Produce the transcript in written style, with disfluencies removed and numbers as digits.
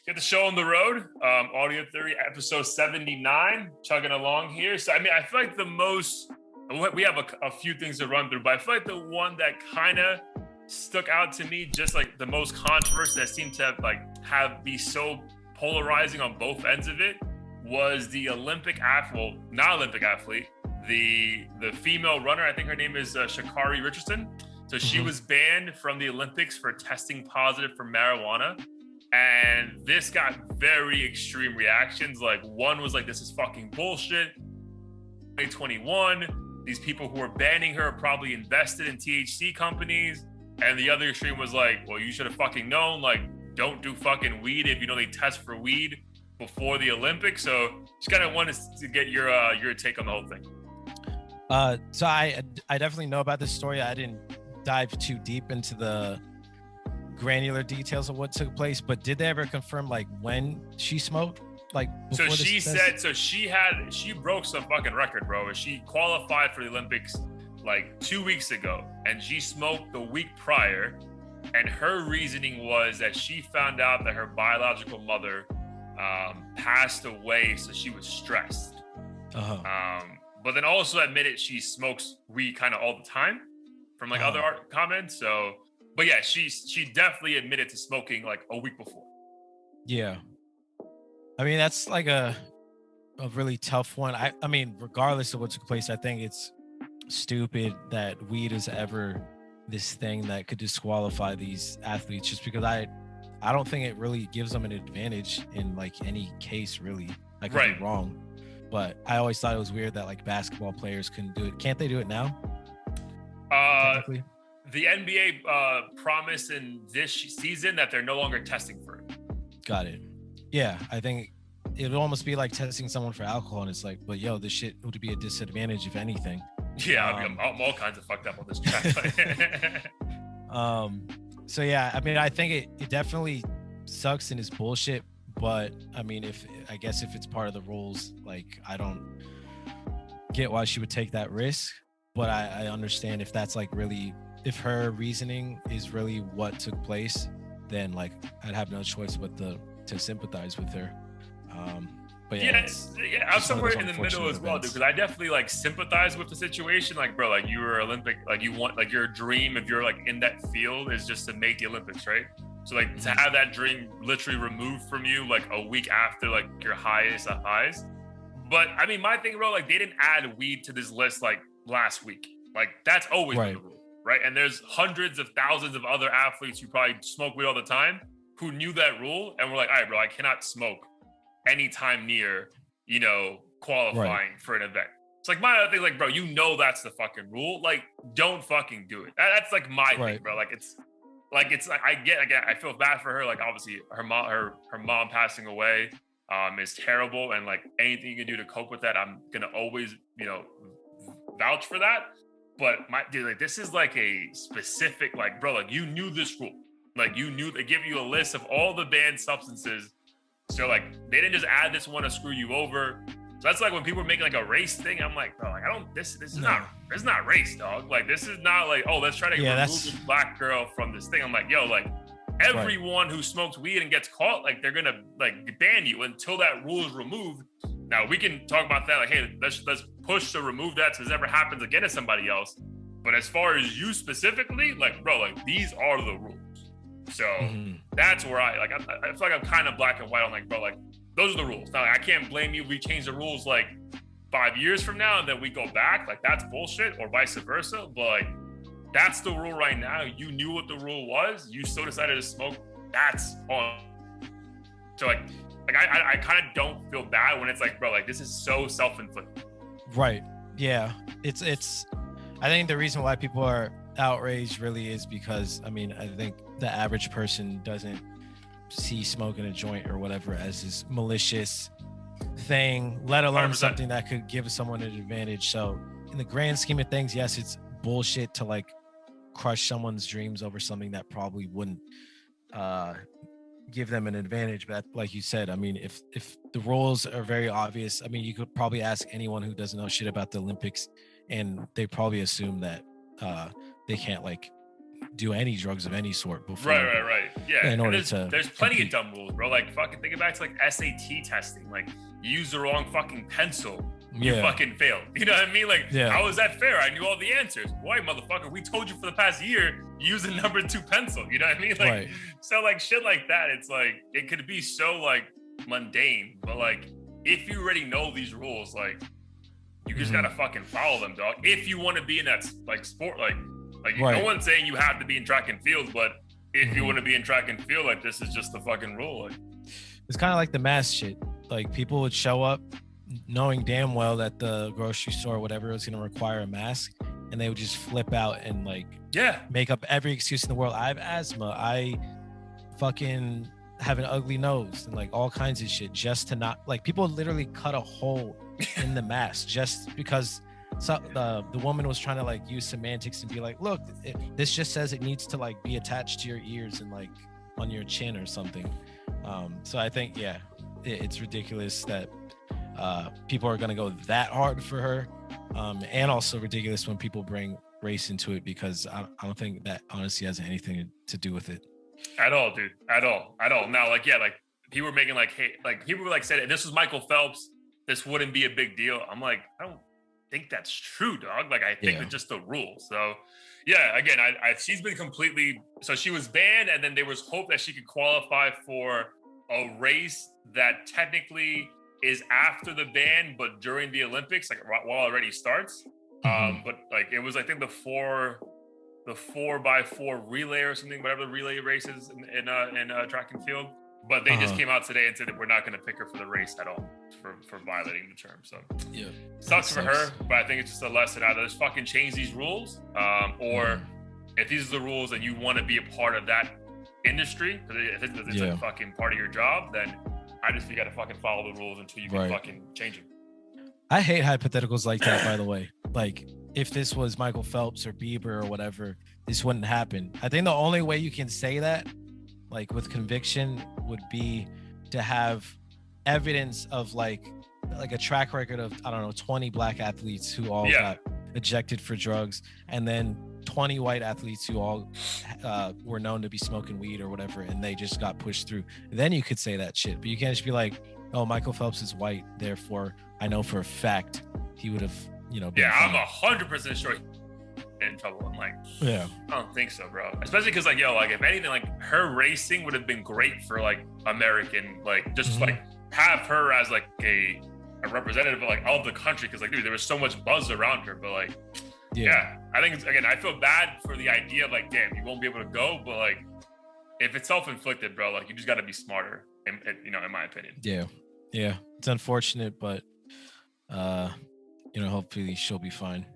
Get the show on the road. Audio Theory, episode 79, chugging along here. So, I mean, I feel like we have a few things to run through, but I feel like the one that kind of stuck out to me, just like the most controversy that seemed to be so polarizing on both ends of it, was the not Olympic athlete, the female runner. I think her name is Sha'carri Richardson. So she was banned from the Olympics for testing positive for marijuana. And this got very extreme reactions. Like, one was like, this is fucking bullshit. 2021, these people who are banning her probably invested in THC companies. And the other extreme was like, well, you should have fucking known, like, don't do fucking weed if you know they test for weed before the Olympics. So just kind of wanted to get your take on the whole thing. So I definitely know about this story. I didn't dive too deep into the granular details of what took place, but did they ever confirm like when she smoked? Like, so she said, so she broke some fucking record, bro. She qualified for the Olympics like 2 weeks ago, and she smoked the week prior. And her reasoning was that she found out that her biological mother passed away, so she was stressed. But then also admitted she smokes weed kind of all the time from like other comments. So, but yeah, she definitely admitted to smoking like a week before. Yeah. I mean, that's like a really tough one. I mean, regardless of what took place, I think it's stupid that weed is ever this thing that could disqualify these athletes, just because I don't think it really gives them an advantage in like any case, really. I could be wrong, but I always thought it was weird that like basketball players couldn't do it. Can't they do it now? The NBA promised in this season that they're no longer testing for it. Got it. Yeah, I think it would almost be like testing someone for alcohol, and it's like, but yo, this shit would be a disadvantage if anything. Yeah, I mean, I'm all kinds of fucked up on this track. So yeah, I mean, I think it definitely sucks and is bullshit, but I mean, I guess if it's part of the rules, like, I don't get why she would take that risk, but I understand if that's like really, if her reasoning is really what took place, then like I'd have no choice but to sympathize with her. But yeah, I'm somewhere in the middle as well, dude, because I definitely like sympathize with the situation. Like, bro, like you were Olympic, like you want, like your dream, if you're like in that field, is just to make the Olympics, right? So like to have that dream literally removed from you like a week after like your highest of highs. But I mean, my thing, bro, like they didn't add weed to this list like last week. Like that's always been the rule, right? And there's hundreds of thousands of other athletes who probably smoke weed all the time who knew that rule and were like, all right, bro, I cannot smoke anytime near, you know, qualifying for an event. It's like my other thing, like, bro, you know that's the fucking rule. Like, don't fucking do it. That's like my thing, bro. Like it's like I feel bad for her. Like obviously her mom passing away is terrible, and like anything you can do to cope with that, I'm gonna always, you know, vouch for that. But like this is like a specific, like, bro, like you knew this rule. Like you knew they give you a list of all the banned substances. So like they didn't just add this one to screw you over. So that's like when people are making like a race thing. I'm like, bro, like this is not race, dog. Like this is not like, oh, let's try to remove this black girl from this thing. I'm like, yo, like everyone who smokes weed and gets caught, like they're gonna like ban you until that rule is removed. Now we can talk about that. Like, hey, let's push to remove that so this never happens again to somebody else. But as far as you specifically, like, bro, like these are the rules. So that's where I feel like I'm kind of black and white on like, bro, like those are the rules. Now, like, I can't blame you. We change the rules like 5 years from now and then we go back. Like that's bullshit, or vice versa. But like that's the rule right now. You knew what the rule was. You still decided to smoke. That's on. So like I kind of don't feel bad when it's like, bro, like this is so self-inflicted. Right. Yeah. It's. I think the reason why people are outraged really is because, I mean, I think the average person doesn't see smoking a joint or whatever as this malicious thing, let alone 100%. Something that could give someone an advantage. So in the grand scheme of things, yes, it's bullshit to like crush someone's dreams over something that probably wouldn't give them an advantage. But like you said, I mean, if the rules are very obvious, I mean, you could probably ask anyone who doesn't know shit about the Olympics and they probably assume that they can't like do any drugs of any sort before. Right. Yeah. In order to there's plenty of dumb rules, bro. Like fucking think back to like SAT testing. Like you use the wrong fucking pencil. You fucking failed. You know what I mean? Like, how is that fair? I knew all the answers. Boy, motherfucker, we told you for the past year, use a number 2 pencil. You know what I mean? Like, so like shit like that, it's like, it could be so like mundane, but like, if you already know these rules, like, you just gotta fucking follow them, dog. If you want to be in that like sport, like no one's saying you have to be in track and field, but if you want to be in track and field, like this is just the fucking rule. Like, it's kind of like the mask shit. Like people would show up knowing damn well that the grocery store or whatever was going to require a mask, and they would just flip out and like make up every excuse in the world. I have asthma, I fucking have an ugly nose, and like all kinds of shit just to not, like, people literally cut a hole in the mask just because the woman was trying to like use semantics and be like, look, this just says it needs to like be attached to your ears and like on your chin or something. So I think it's ridiculous that people are going to go that hard for her, and also ridiculous when people bring race into it, because I don't think that honestly has anything to do with it at all, dude. At all. Now, like, like people were making like, hey, like people were like said, if this was Michael Phelps, this wouldn't be a big deal. I'm like, I don't think that's true, dog. Like, I think it's just the rule. So again, she's been completely, so she was banned, and then there was hope that she could qualify for a race that technically is after the ban, but during the Olympics, like while already starts. But like it was, I think the 4x4 relay or something, whatever the relay races in track and field. But they just came out today and said that we're not going to pick her for the race at all for violating the term. So sucks for her, but I think it's just a lesson. Either just fucking change these rules, or if these are the rules and you want to be a part of that industry, because it's a fucking part of your job, then I just you got to fucking follow the rules until you can fucking change them. I hate hypotheticals like that, by the way. Like, if this was Michael Phelps or Bieber or whatever, this wouldn't happen. I think the only way you can say that, like with conviction, would be to have evidence of like a track record of, I don't know, 20 black athletes who all got ejected for drugs, and then 20 white athletes who all were known to be smoking weed or whatever, and they just got pushed through. Then you could say that shit, but you can't just be like, oh, Michael Phelps is white, therefore I know for a fact he would have, been I'm 100% sure in trouble. I'm like, I don't think so, bro. Especially because like, if anything, like her racing would have been great for like American, like just like have her as like a representative of like of the country, because like, dude, there was so much buzz around her. But like, I think it's, again, I feel bad for the idea of like, damn, you won't be able to go, but like, if it's self-inflicted, bro, like you just got to be smarter, in my opinion. Yeah, it's unfortunate, but hopefully she'll be fine.